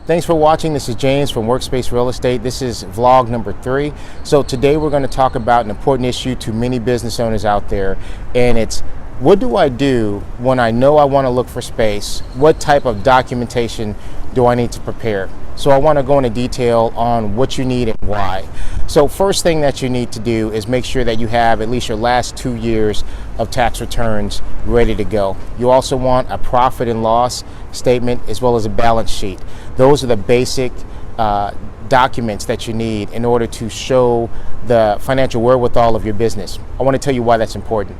Thanks for watching. This is James from Workspace Real Estate. This is vlog number 3. So today we're going to talk about an important issue to many business owners out there, and it's what do I do when I know I want to look for space? What type of documentation do I need to prepare? So I want to go into detail on what you need and why. So first thing that you need to do is make sure that you have at least your last 2 years of tax returns ready to go. You also want a profit and loss statement as well as a balance sheet. Those are the basic documents that you need in order to show the financial wherewithal of your business. I want to tell you why that's important.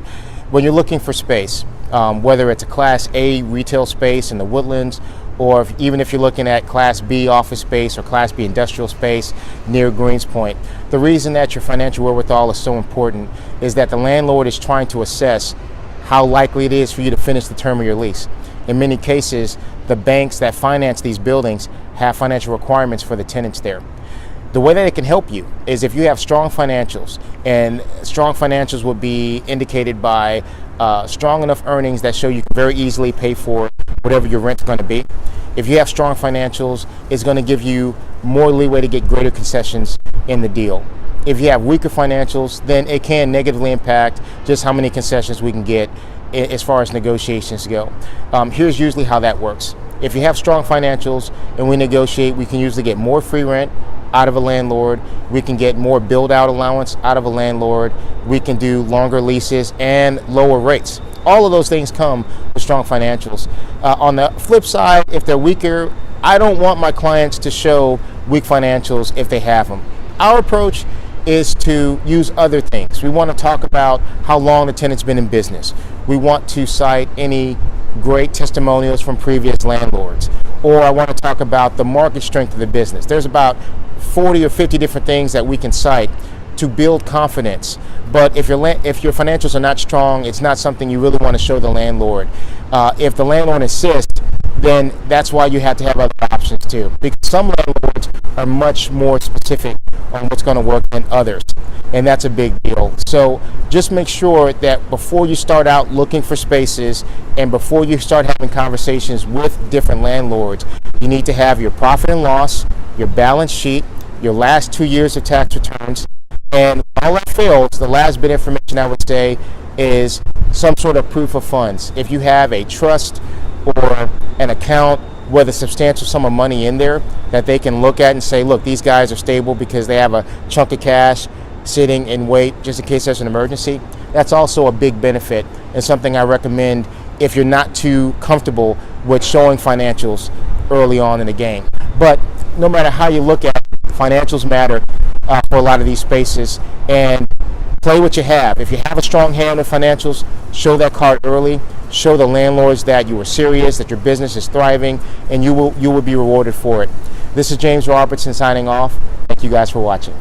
When you're looking for space, whether it's a Class A retail space in the Woodlands, or even if you're looking at Class B office space or Class B industrial space near Greenspoint, the reason that your financial wherewithal is so important is that the landlord is trying to assess how likely it is for you to finish the term of your lease. In many cases, the banks that finance these buildings have financial requirements for the tenants there. The way that it can help you is if you have strong financials, and strong financials would be indicated by strong enough earnings that show you can very easily pay for whatever your rent's going to be. If you have strong financials, it's going to give you more leeway to get greater concessions in the deal. If you have weaker financials, then it can negatively impact just how many concessions we can get as far as negotiations go. Here's usually how that works. If you have strong financials and we negotiate, we can usually get more free rent out of a landlord. We can get more build out allowance out of a landlord. We can do longer leases and lower rates. All of those things come with strong financials. On the flip side, if they're weaker, I don't want my clients to show weak financials if they have them. Our approach is to use other things. We want to talk about how long the tenant's been in business. We want to cite any great testimonials from previous landlords. Or I want to talk about the market strength of the business. There's about 40 or 50 different things that we can cite to build confidence. But if your financials are not strong, it's not something you really want to show the landlord. If the landlord insists, then that's why you have to have other options too. Because some landlords are much more specific on what's going to work than others. And that's a big deal. So just make sure that before you start out looking for spaces and before you start having conversations with different landlords, you need to have your profit and loss, your balance sheet, your last 2 years of tax returns, and all that fails, the last bit of information I would say is some sort of proof of funds. If you have a trust or an account with a substantial sum of money in there that they can look at and say, look, these guys are stable because they have a chunk of cash sitting in wait just in case there's an emergency, that's also a big benefit and something I recommend if you're not too comfortable with showing financials early on in the game. But no matter how you look at it, financials matter for a lot of these spaces, and play what you have. If you have a strong hand with financials, show that card early. Show the landlords that you were serious, that your business is thriving, and you will be rewarded for it. This is James Robertson signing off. Thank you guys for watching.